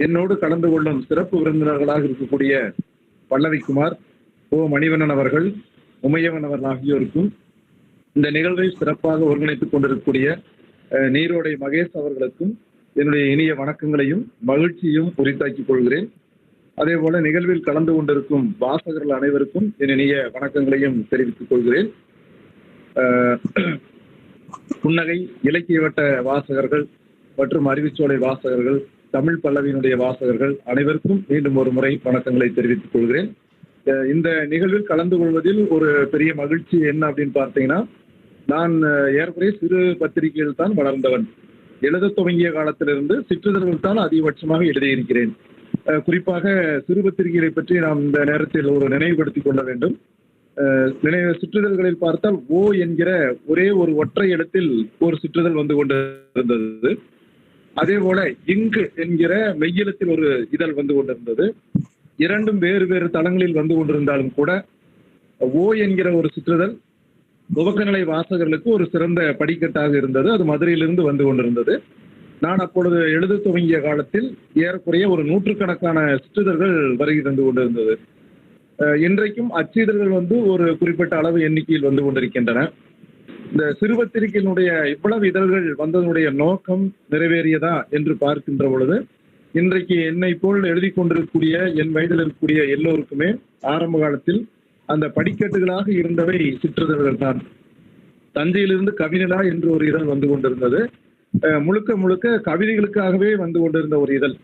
என்னோடு கலந்து கொள்ளும் சிறப்பு விருந்தினர்களாக இருக்கக்கூடிய பல்லவிக்குமார், ஓ மணிவண்ணன் அவர்கள், உமையவன் அவர்கள் ஆகியோருக்கும், இந்த நிகழ்வை சிறப்பாக ஒருங்கிணைத்துக் கொண்டிருக்கக்கூடிய நீரோடை மகேஷ் அவர்களுக்கும் என்னுடைய இனிய வணக்கங்களையும் மகிழ்ச்சியும் உரித்தாக்கிக் கொள்கிறேன். அதே போல நிகழ்வில் கலந்து கொண்டிருக்கும் வாசகர்கள் அனைவருக்கும் என் இனிய வணக்கங்களையும் தெரிவித்துக் கொள்கிறேன். புன்னகை இலக்கிய வட்ட வாசகர்கள் மற்றும் அறிவுச்சோலை வாசகர்கள், தமிழ் பல்லவியினுடைய வாசகர்கள் அனைவருக்கும் மீண்டும் ஒரு முறை வணக்கங்களை தெரிவித்துக் கொள்கிறேன். இந்த நிகழ்வில் கலந்து கொள்வதில் ஒரு பெரிய மகிழ்ச்சி என்ன அப்படின்னு பார்த்தீங்கன்னா, நான் ஏற்கனவே சிறு பத்திரிகையில் தான் வளர்ந்தவன். எழுத துவங்கிய காலத்திலிருந்து சிற்றிதழ்கள் தான் அதிகபட்சமாக எழுதியிருக்கிறேன். குறிப்பாக சிறு பத்திரிகைகளை பற்றி நாம் இந்த நேரத்தில் ஒரு நினைவுபடுத்திக் கொள்ள வேண்டும். சிற்றிதழ்களில் பார்த்தால் ஓ என்கிற ஒரே ஒரு ஒற்றை இடத்தில் ஒரு சிற்றிதழ் வந்து கொண்டிருந்தது. அதே போல இங்கு என்கிற மெய்யெழுத்தில் ஒரு இதழ் வந்து கொண்டிருந்தது. இரண்டும் வேறு வேறு தளங்களில் வந்து கொண்டிருந்தாலும் கூட ஓ என்கிற ஒரு சிற்றிதழ் துவக்கநிலை வாசகர்களுக்கு ஒரு சிறந்த படிக்கட்டாக இருந்தது. அது மதுரையிலிருந்து வந்து கொண்டிருந்தது. நான் அப்பொழுது எழுத துவங்கிய காலத்தில் ஏறக்குறைய ஒரு நூற்றுக்கணக்கான சிற்றிதழ்கள் வருகை தந்து கொண்டிருந்தது. இன்றைக்கும் அச்சிதழ்கள் வந்து ஒரு குறிப்பிட்ட அளவு எண்ணிக்கையில் வந்து கொண்டிருக்கின்றன. இந்த சிறுபத்திரிகையினுடைய இவ்வளவு இதழ்கள் வந்ததனுடைய நோக்கம் நிறைவேறியதா என்று பார்க்கின்ற பொழுது, இன்றைக்கு என்னை போல் எழுதி கொண்டிருக்கக்கூடிய என் வயதில் இருக்கக்கூடிய எல்லோருக்குமே ஆரம்ப காலத்தில் அந்த படிக்கட்டுகளாக இருந்தவை சிற்றிதழ்கள் தான். தஞ்சையிலிருந்து கவிநிலா என்று ஒரு இதழ் வந்து கொண்டிருந்தது. முழுக்க முழுக்க கவிதைகளுக்காகவே வந்து கொண்டிருந்த ஒரு இதழ்.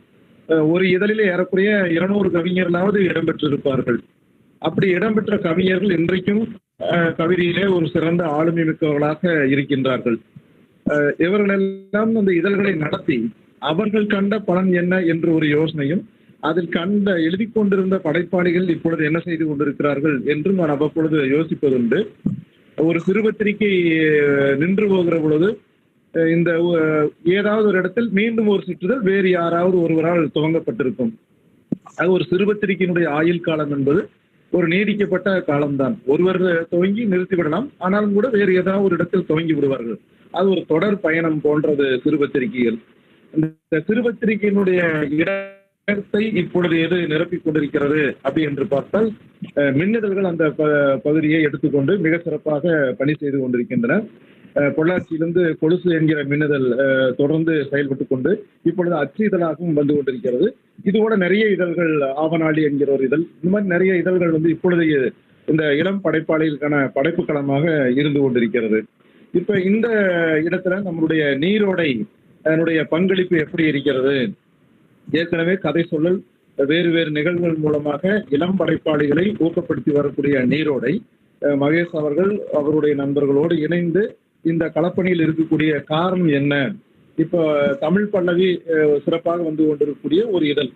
ஒரு இதழிலே ஏறக்குறைய 200 கவிஞர்களாவது இடம்பெற்றிருப்பார்கள். அப்படி இடம்பெற்ற கவிஞர்கள் இன்றைக்கும் கவிதையிலே ஒரு சிறந்த ஆளுமை மிக்கவர்களாக இருக்கின்றார்கள். இவர்களெல்லாம் அந்த இதழ்களை நடத்தி அவர்கள் கண்ட பலன் என்ன என்று ஒரு யோசனையும், அதில் கண்ட எழுதி கொண்டிருந்த படைப்பாளிகள் இப்பொழுது என்ன செய்து கொண்டிருக்கிறார்கள் என்றும் நான் அவ்வப்பொழுது யோசிப்பதுண்டு. ஒரு சிறுபத்திரிகை நின்று போகிற பொழுது இந்த ஏதாவது ஒரு இடத்தில் மீண்டும் ஒரு சிற்றிதழ் வேறு யாராவது ஒருவரால் துவங்கப்பட்டிருக்கும். அது ஒரு சிறுபத்திரிகையினுடைய ஆயுள் காலம் என்பது ஒரு நீடிக்கப்பட்ட காலம்தான். ஒருவர் துவங்கி நிறுத்திவிடலாம், ஆனாலும் கூட வேறு ஏதாவது ஒரு இடத்தில் துவங்கி விடுவார்கள். அது ஒரு தொடர் பயணம் போன்றது சிறுபத்திரிகைகள். இந்த சிறுபத்திரிகையினுடைய இடத்தை இப்பொழுது எது நிரப்பிக் கொண்டிருக்கிறது அப்படி என்று பார்த்தால், மின்னிதழ்கள் அந்த பகுதியை எடுத்துக்கொண்டு மிக சிறப்பாக பணி செய்து கொண்டிருக்கின்றன. பொள்ளாச்சியிலிருந்து கொலுசு என்கிற மின்னிதழ் தொடர்ந்து செயல்பட்டு கொண்டு இப்பொழுது அச்சு இதழாகவும் வந்து கொண்டிருக்கிறது. இதுபோல நிறைய இதழ்கள், ஆவநாளி என்கிற ஒரு இதழ், இந்த மாதிரி நிறைய இதழ்கள் வந்து இப்பொழுது இந்த இளம் படைப்பாளிகளுக்கான படைப்பு களமாக இருந்து கொண்டிருக்கிறது. இப்ப இந்த இடத்துல நம்மளுடைய நீரோடை பங்களிப்பு எப்படி இருக்கிறது? ஏற்கனவே கதை சொல்லல் வேறு வேறு நிகழ்வுகள் மூலமாக இளம் படைப்பாளிகளை ஊக்கப்படுத்தி வரக்கூடிய நீரோடை மகேஷ் அவர்கள் அவருடைய நண்பர்களோடு இணைந்து இந்த களப்பணியில் இருக்கக்கூடிய காரணம் என்ன? இப்போ தமிழ் பல்லவி சிறப்பாக வந்து கொண்டிருக்கக்கூடிய ஒரு இதழ்.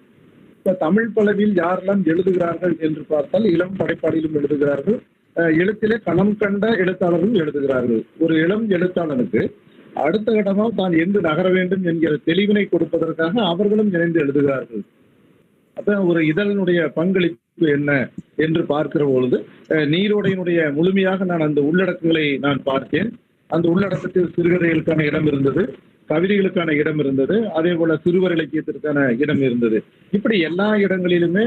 இப்ப தமிழ் பல்லவியில் யாரெல்லாம் எழுதுகிறார்கள் என்று பார்த்தால் இளம் படைப்பாளிகளும் எழுதுகிறார்கள், எழுத்திலே களம் கண்ட எழுத்தாளர்களும் எழுதுகிறார்கள். ஒரு இளம் எழுத்தாளனுக்கு அடுத்த கட்டமாக தான் எங்கு நகர வேண்டும் என்கிற தெளிவினை கொடுப்பதற்காக அவர்களும் இணைந்து எழுதுகிறார்கள். அப்ப ஒரு இதழினுடைய பங்களிப்பு என்ன என்று பார்க்கிற பொழுது நீரோடையினுடைய முழுமையாக நான் அந்த உள்ளடக்கங்களை நான் பார்த்தேன். அந்த உள்ளடக்கத்தில் சிறுகதைகளுக்கான இடம் இருந்தது, கவிதைகளுக்கான இடம் இருந்தது, அதே போல சிறுவர் இலக்கியத்திற்கான இடம் இருந்தது. இப்படி எல்லா இடங்களிலுமே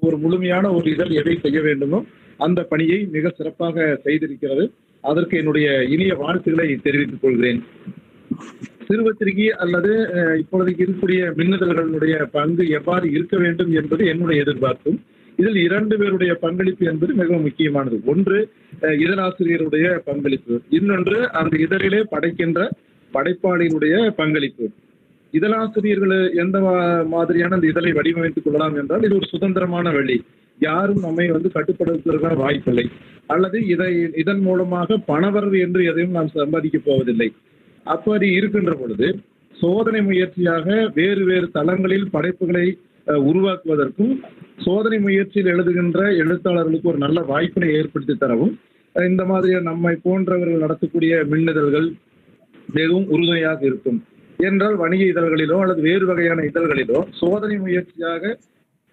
ஒரு முழுமையான ஒரு இதழ் எதை செய்ய வேண்டுமோ அந்த பணியை மிக சிறப்பாக செய்திருக்கிறது. அதற்கு என்னுடைய இனிய வாழ்த்துக்களை தெரிவித்துக் கொள்கிறேன். சிறுபத்திரிகை அல்லது இப்பொழுதைக்கு இருக்கக்கூடிய மின்னிதழ்களுடைய பங்கு எவ்வாறு இருக்க வேண்டும் என்பது என்னுடைய எதிர்பார்ப்பும். இதில் 2 பேருடைய பங்களிப்பு என்பது மிகவும் முக்கியமானது. ஒன்று இதழாசிரியருடைய பங்களிப்பு, இன்னொன்று அந்த இதழிலே படைக்கின்ற படைப்பாளியினுடைய பங்களிப்பு. இதழாசிரியர்கள் எந்த மாதிரியான அந்த இதழை வடிவமைத்துக் கொள்ளலாம் என்றால், இது ஒரு சுதந்திரமான வழி, யாரும் நம்மை வந்து கட்டுப்படுத்துவதற்கான வாய்ப்பில்லை. அல்லது இதன் மூலமாக பணவரவு என்று எதையும் நாம் சம்பாதிக்க போவதில்லை. அப்படி இருக்கின்ற பொழுது சோதனை முயற்சியாக வேறு வேறு தளங்களில் படைப்புகளை உருவாக்குவதற்கும், சோதனை முயற்சியில் எழுதுகின்ற எழுத்தாளர்களுக்கு ஒரு நல்ல வாய்ப்பினை ஏற்படுத்தி தரவும் இந்த மாதிரி நம்மை போன்றவர்கள் நடத்தக்கூடிய மின்னிதழ்கள் மிகவும் உறுதுணையாக இருக்கும். என்றால் வணிக இதழ்களிலோ அல்லது வேறு வகையான இதழ்களிலோ சோதனை முயற்சியாக,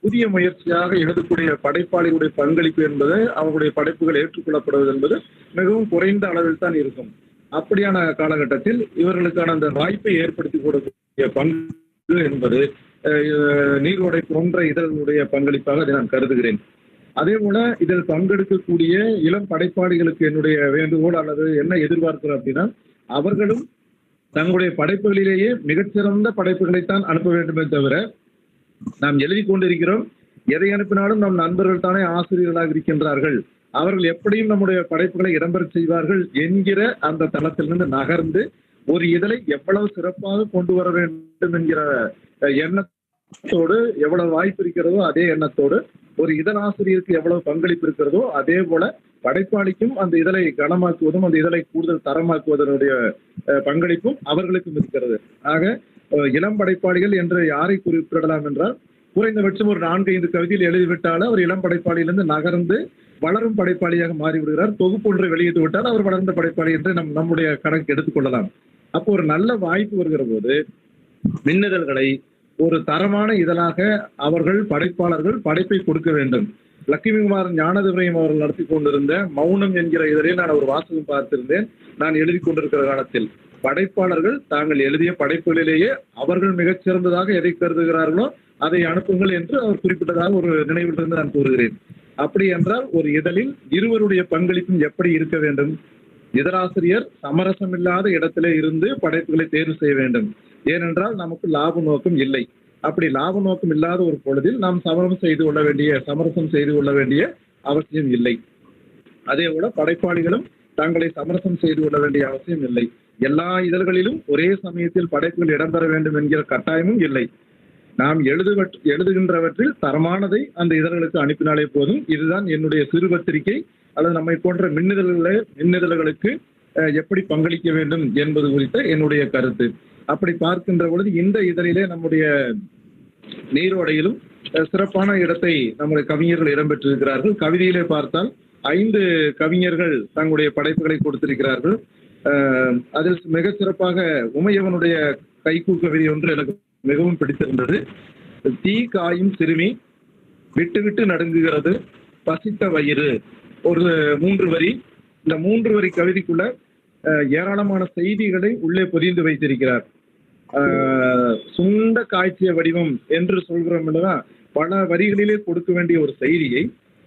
புதிய முயற்சியாக எழுதக்கூடிய படைப்பாளிகளுடைய பங்களிப்பு என்பது, அவர்களுடைய படைப்புகள் ஏற்றுக்கொள்ளப்படுவது என்பது மிகவும் குறைந்த அளவில் தான் இருக்கும். அப்படியான காலகட்டத்தில் இவர்களுக்கான அந்த வாய்ப்பை ஏற்படுத்தி கொடுக்கக்கூடிய பங்கு என்பது நீரோடை போன்ற இதழ்களுடைய பங்களிப்பாக அதை நான் கருதுகிறேன். அதே போல இதில் பங்கெடுக்கக்கூடிய இளம் படைப்பாளிகளுக்கு என்னுடைய வேண்டுகோள் அல்லது என்ன எதிர்பார்க்கிறோம் அப்படின்னா, அவர்களும் தங்களுடைய படைப்புகளிலேயே மிகச்சிறந்த படைப்புகளைத்தான் அனுப்ப வேண்டுமே தவிர, நாம் எழுதி கொண்டிருக்கிறோம், எதை அனுப்பினாலும் நம் நண்பர்கள் தானே ஆசிரியர்களாக இருக்கின்றார்கள், அவர்கள் எப்படியும் நம்முடைய படைப்புகளை இடம்பெற செய்வார்கள் என்கிற அந்த தளத்திலிருந்து நகர்ந்து ஒரு இதழை எவ்வளவு சிறப்பாக கொண்டு வர வேண்டும் என்கிற எண்ணத்தோடு, எவ்வளவு வாய்ப்பு இருக்கிறதோ அதே எண்ணத்தோடு, ஒரு இதழாசிரியருக்கு எவ்வளவு பங்களிப்பு இருக்கிறதோ அதே போல படைப்பாளிக்கும் அந்த இதழை கனமாக்குவதும் அந்த இதழை கூடுதல் தரமாக்குவதனுடைய பங்களிப்பும் அவர்களுக்கும் இருக்கிறது. ஆக இளம் படைப்பாளிகள் என்று யாரை குறிப்பிடலாம் என்றால், குறைந்தபட்சம் ஒரு 4-5 கவிதையில் எழுதிவிட்டாலும் அவர் இளம் படைப்பாளியிலிருந்து நகர்ந்து வளரும் படைப்பாளியாக மாறிவிடுகிறார். தொகுப்பு ஒன்றை வெளியிட்டு விட்டால் அவர் வளர்ந்த படைப்பாளி என்று நம்முடைய கணக்கு எடுத்துக்கொள்ளலாம். அப்போ ஒரு நல்ல வாய்ப்பு வருகிற போது மின்னிதழ்களை ஒரு தரமான இதழாக அவர்கள் படைப்பாளர்கள் படைப்பை கொடுக்க வேண்டும். லட்சுமிகுமார் ஞானதேவரையும் அவர்கள் நடத்தி கொண்டிருந்த மௌனம் என்கிற இதழில் நான் ஒரு வாசகம் பார்த்திருந்தேன். நான் எழுதி கொண்டிருக்கிற காலத்தில் படைப்பாளர்கள் தாங்கள் எழுதிய படைப்புகளிலேயே அவர்கள் மிகச்சிறந்ததாக எதை கருதுகிறார்களோ அதை அனுப்புங்கள் என்று அவர் குறிப்பிட்டதாக ஒரு நினைவிலிருந்து நான் கூறுகிறேன். அப்படி என்றால் ஒரு இதழில் இருவருடைய பங்களிப்பும் எப்படி இருக்க வேண்டும்? இதழாசிரியர் சமரசம் இல்லாத இடத்திலே இருந்து படைப்புகளை தேர்வு செய்ய வேண்டும். ஏனென்றால் நமக்கு லாப நோக்கம் இல்லை. அப்படி லாப நோக்கம் இல்லாத ஒரு பொழுதில் நாம் சமரசம் செய்து கொள்ள வேண்டிய அவசியம் இல்லை. அதே போல படைப்பாளிகளும் தங்களை சமரசம் செய்து கொள்ள வேண்டிய அவசியம் இல்லை. எல்லா இதழ்களிலும் ஒரே சமயத்தில் படைப்புகள் இடம்பெற வேண்டும் என்கிற கட்டாயமும் இல்லை. நாம் எழுதுகின்றவற்றில் தரமானதை அந்த இதழ்களுக்கு அனுப்பினாலே போதும். இதுதான் என்னுடைய சிறு பத்திரிகை அல்லது நம்மை போன்ற மின்னிதழ்களுக்கு எப்படி பங்களிக்க வேண்டும் என்பது குறித்த என்னுடைய கருத்து. அப்படி பார்க்கின்ற பொழுது இந்த இதழிலே நம்முடைய நீரோடையிலும் சிறப்பான இடத்தை நம்முடைய கவிஞர்கள் இடம்பெற்றிருக்கிறார்கள். கவிதையிலே பார்த்தால் 5 கவிஞர்கள் தங்களுடைய படைப்புகளை கொடுத்திருக்கிறார்கள். அதில் மிக சிறப்பாக உமையவனுடைய கைக்கூ கவிதை ஒன்று எனக்கு மிகவும் பிடித்திருந்தது. தீ காயும் சிறுமி, விட்டு விட்டு நடுங்குகிறது, பசித்த வயிறு, ஒரு 3 வரி. இந்த 3 வரி கவிதைக்குள்ள ஏராளமான செய்திகளை உள்ளே பொதிந்து வைத்திருக்கிறார். சுண்ட காய்ச்சிய வடிவம் என்று சொல்கிறோம் இல்லையா, பல வரிகளிலே கொடுக்க வேண்டிய ஒரு செய்தியை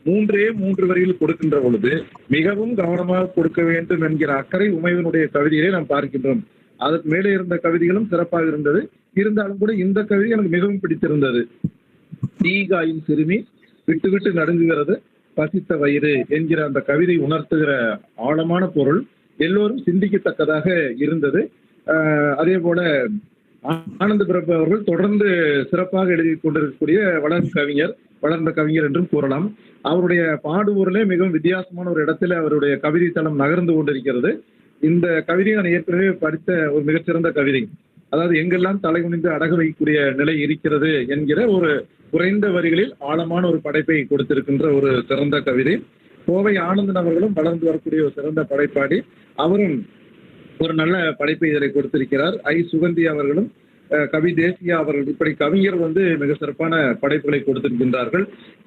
3 வரியில் கொடுக்கின்ற பொழுது மிகவும் கவனமாக கொடுக்க வேண்டும் என்கிற அக்கறை உமையவனுடைய கவிதையிலே நாம் பார்க்கின்றோம். அதற்கு மேலே இருந்த கவிதைகளும் சிறப்பாக இருந்தது. இருந்தாலும் கூட இந்த கவிதை எனக்கு மிகவும் பிடித்திருந்தது. தீகாயும் சிறுமி, விட்டு விட்டு நடுங்குகிறது, பசித்த வயிறு என்கிற அந்த கவிதை உணர்த்துகிற ஆழமான பொருள் எல்லோரும் சிந்திக்கத்தக்கதாக இருந்தது. அதே போல ஆனந்த பிரபு அவர்கள் தொடர்ந்து சிறப்பாக எழுதி கொண்டிருக்கக்கூடிய வளர்ந்த கவிஞர் என்றும் கூறலாம். அவருடைய பாடுபொருளே மிகவும் வித்தியாசமான ஒரு இடத்துல அவருடைய கவிதை தளம் நகர்ந்து கொண்டிருக்கிறது. இந்த கவிதையை நான் ஏற்கனவே படித்த ஒரு மிகச்சிறந்த கவிதை. அதாவது எங்கெல்லாம் தலை குனிந்து அடகு வைக்கக்கூடிய நிலை இருக்கிறது என்கிற ஒரு குறைந்த வரிகளில் ஆழமான ஒரு படைப்பை கொடுத்திருக்கின்ற ஒரு சிறந்த கவிதை. கோவை ஆனந்தன் அவர்களும் வளர்ந்து வரக்கூடிய ஒரு சிறந்த படைப்பாடி. அவரும் ஒரு நல்ல படைப்பை இதனை கொடுத்திருக்கிறார். சுகந்தி அவர்களும் கவி தேசியா அவர்கள், இப்படி கவிஞர் மிக சிறப்பான படைப்புகளை கொடுத்திருக்கின்றார்கள்.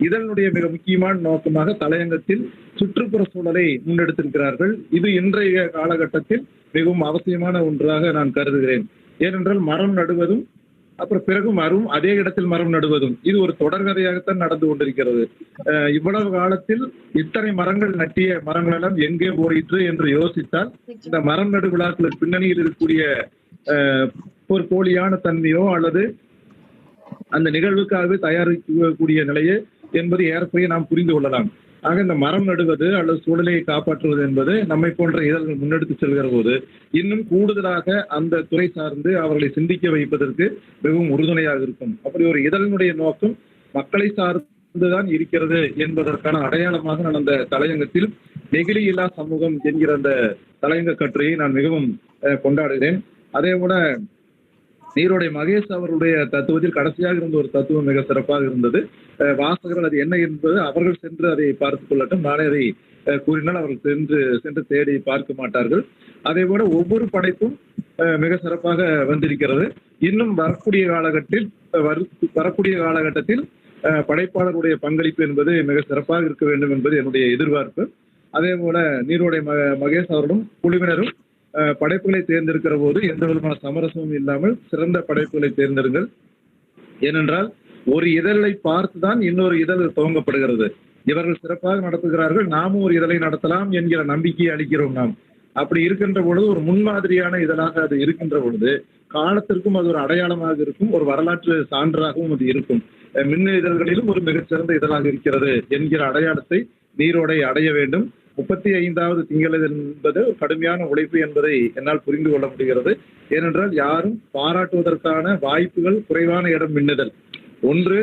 இதனுடைய மிக முக்கியமான நோக்கமாக தலையங்கத்தில் சுற்றுப்புற சூழலை முன்னெடுத்திருக்கிறார்கள். இது இன்றைய காலகட்டத்தில் மிகவும் அவசியமான ஒன்றாக நான் கருதுகிறேன். ஏனென்றால் மரம் நடுவதும் அப்புறம் பிறகு அதே இடத்தில் மரம் நடுவதும் இது ஒரு தொடர்கதையாகத்தான் நடந்து கொண்டிருக்கிறது. இவ்வளவு காலத்தில் இத்தனை மரங்கள் நட்டிய மரங்கள் எல்லாம் எங்கே போயிற்று என்று யோசித்தால் இந்த மரம் நடு விழாக்களுக்கு பின்னணியில் இருக்கக்கூடிய ஒரு போலியான தன்மையோ அல்லது அந்த நிகழ்வுக்காகவே தயாரிக்கக்கூடிய நிலையே என்பது ஏறக்குறைய நாம் புரிந்து கொள்ளலாம். ஆக இந்த மரம் நடுவது அல்லது சூழலை காப்பாற்றுவது என்பது நம்மை போன்ற இதழ்கள் முன்னெடுத்து செல்கிற போது இன்னும் கூடுதலாக அந்த துறை சார்ந்து அவர்களை சிந்திக்க வைப்பதற்கு மிகவும் உறுதுணையாக இருக்கும். அப்படி ஒரு இதழினுடைய நோக்கம் மக்களை சார்ந்துதான் இருக்கிறது என்பதற்கான அடையாளமாக நான் அந்த தலையங்கத்தில் நெகிழி இல்லா சமூகம் என்கிற அந்த தலையங்க கட்டுரையை நான் மிகவும் கொண்டாடுகிறேன். அதே போல நீரோடை மகேஷ் அவருடைய தத்துவத்தில் கடைசியாக இருந்த ஒரு தத்துவம் மிக சிறப்பாக இருந்தது. வாசகர்கள் அது என்ன என்பது அவர்கள் சென்று அதை பார்த்துக் கொள்ளட்டும். நானே அதை கூறினால் அவர்கள் சென்று தேடி பார்க்க மாட்டார்கள். அதே போல ஒவ்வொரு படைப்பும் மிக சிறப்பாக வந்திருக்கிறது. இன்னும் வரக்கூடிய காலகட்டத்தில் படைப்பாளருடைய பங்களிப்பு என்பது மிக சிறப்பாக இருக்க வேண்டும் என்பது என்னுடைய எதிர்பார்ப்பு. அதே போல நீரோடை மகேஷ் அவர்களும் குழுவினரும் படைப்புகளை தேர்ந்தெடுக்கிற போது எந்த விதமான சமரசமும் இல்லாமல் சிறந்த படைப்புகளை தேர்ந்தெடுங்கள். ஏனென்றால் ஒரு இதழை பார்த்துதான் இன்னொரு இதழ் துவங்கப்படுகிறது. இவர்கள் சிறப்பாக நடத்துகிறார்கள், நாமும் ஒரு இதழை நடத்தலாம் என்கிற நம்பிக்கையை அளிக்கிறோம் நாம். அப்படி இருக்கின்ற பொழுது ஒரு முன்மாதிரியான இதழாக அது இருக்கின்ற பொழுது காலத்திற்கும் அது ஒரு அடையாளமாக இருக்கும், ஒரு வரலாற்று சான்றாகவும் அது இருக்கும். மின் இதழ்களிலும் ஒரு மிகச்சிறந்த இதழாக இருக்கிறது என்கிற அடையாளத்தை நீரோடை அடைய வேண்டும். 35வது திங்களிதழ் என்பது கடுமையான உழைப்பு என்பதை என்னால் புரிந்து கொள்ள முடிகிறது. ஏனென்றால் யாரும் பாராட்டுவதற்கான வாய்ப்புகள் குறைவான இடம் மின்னிதழ். ஒன்று,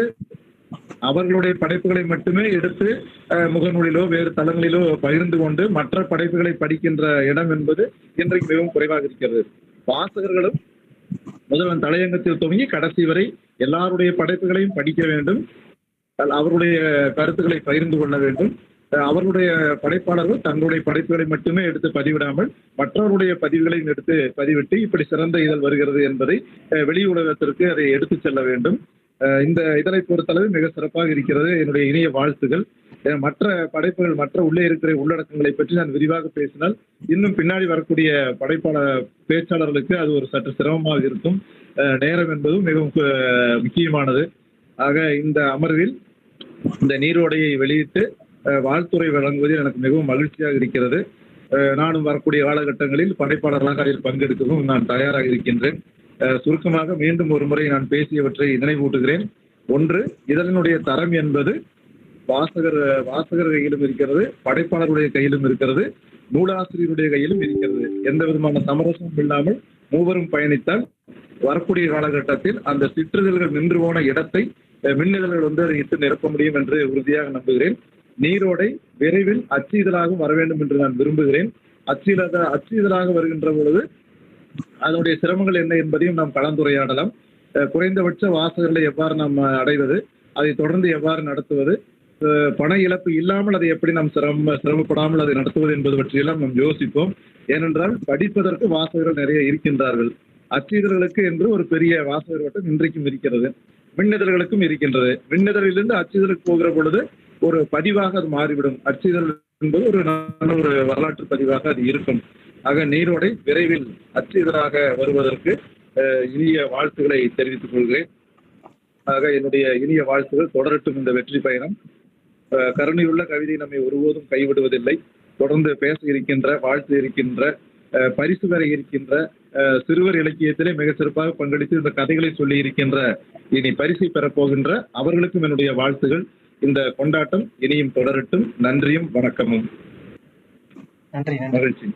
அவர்களுடைய படைப்புகளை மட்டுமே எடுத்து முகநூலிலோ வேறு தளங்களிலோ பகிர்ந்து கொண்டு மற்ற படைப்புகளை படிக்கின்ற இடம் என்பது இன்றைக்கு மிகவும் குறைவாக இருக்கிறது. வாசகர்களும் முதல்வன் தலையங்கத்தில் துவங்கி கடைசி வரை எல்லாருடைய படைப்புகளையும் படிக்க வேண்டும், அவருடைய கருத்துக்களை பகிர்ந்து கொள்ள வேண்டும். அவர்களுடைய படைப்பாளர்கள் தங்களுடைய படைப்புகளை மட்டுமே எடுத்து பதிவிடாமல் மற்றவருடைய பதிவுகளையும் எடுத்து பதிவிட்டு இப்படி சிறந்த இதழ் வருகிறது என்பதை வெளி உலகத்திற்கு அதை எடுத்துச் செல்ல வேண்டும். இந்த இதழை பொறுத்தளவு மிக சிறப்பாக இருக்கிறது. என்னுடைய இனிய வாழ்த்துகள். மற்ற படைப்புகள், மற்ற உள்ளே இருக்கிற உள்ளடக்கங்களை பற்றி நான் விரிவாக பேசினால் இன்னும் பின்னாடி வரக்கூடிய படைப்பாளர் பேச்சாளர்களுக்கு அது ஒரு சற்று சிரமமாக இருக்கும். நேரம் என்பதும் மிகவும் முக்கியமானது. ஆக இந்த அமர்வில் இந்த நீரோடையை வெளியிட்டு வாழ்த்துறை வழங்குவதில் எனக்கு மிகவும் மகிழ்ச்சியாக இருக்கிறது. நானும் வரக்கூடிய காலகட்டங்களில் படைப்பாளர்களாக அதில் பங்கெடுக்கவும் நான் தயாராக இருக்கின்றேன். சுருக்கமாக மீண்டும் ஒரு முறை நான் பேசியவற்றை நினைவூட்டுகிறேன். ஒன்று, இதழினுடைய தரம் என்பது வாசகர் கையிலும் இருக்கிறது, படைப்பாளருடைய கையிலும் இருக்கிறது, நூலாசிரியருடைய கையிலும் இருக்கிறது. எந்த விதமான சமரசமும் இல்லாமல் மூவரும் பயணித்தால் வரக்கூடிய காலகட்டத்தில் அந்த சிற்றிதழ்கள் நின்று போன இடத்தை மின்னிதழ்கள் அதை இட்டு நிரப்ப முடியும் என்று உறுதியாக நம்புகிறேன். நீரோடை விரைவில் அச்சு இதழாக வர வேண்டும் என்று நான் விரும்புகிறேன். அச்சு இதழாக வருகின்ற பொழுது அதனுடைய சிரமங்கள் என்ன என்பதையும் நாம் கலந்துரையாடலாம். குறைந்தபட்ச வாசகர்களை எவ்வாறு நாம் அடைவது, அதை தொடர்ந்து எவ்வாறு நடத்துவது, பண இழப்பு இல்லாமல் அதை எப்படி நாம் சிரமப்படாமல் அதை நடத்துவது என்பது பற்றியெல்லாம் நாம் யோசிப்போம். ஏனென்றால் படிப்பதற்கு வாசகர்கள் நிறைய இருக்கின்றார்கள். அச்சு இதழ்களுக்கு என்று ஒரு பெரிய வாசகர் வட்டம் இன்றைக்கும் இருக்கிறது, மின்னிதழ்களுக்கும் இருக்கின்றது. மின்னிதழிலிருந்து அச்சு இதழுக்கு போகிற பொழுது ஒரு பதிவாக அது மாறிவிடும். அச்சு இதழ் என்பது ஒரு நல்ல ஒரு வரலாற்று பதிவாக அது இருக்கும். ஆக நீரோடை விரைவில் அச்சு இதழாக வருவதற்கு இனிய வாழ்த்துக்களை தெரிவித்துக் கொள்கிறேன். ஆக என்னுடைய இனிய வாழ்த்துக்கள் தொடரட்டும் இந்த வெற்றி பயணம். கருணையுள்ள கவிதை நம்மை ஒருபோதும் கைவிடுவதில்லை. தொடர்ந்து பேச இருக்கின்ற, வாழ்த்து இருக்கின்ற, பரிசு வரை இருக்கின்ற, சிறுவர் இலக்கியத்திலே மிக சிறப்பாக பங்களித்து இந்த கதைகளை சொல்லி இருக்கின்ற, இனி பரிசை பெறப்போகின்ற அவர்களுக்கும் என்னுடைய வாழ்த்துகள். இந்த கொண்டாட்டம் இனியும் தொடரட்டும். நன்றியும் வணக்கமும். நன்றி. மகிழ்ச்சி.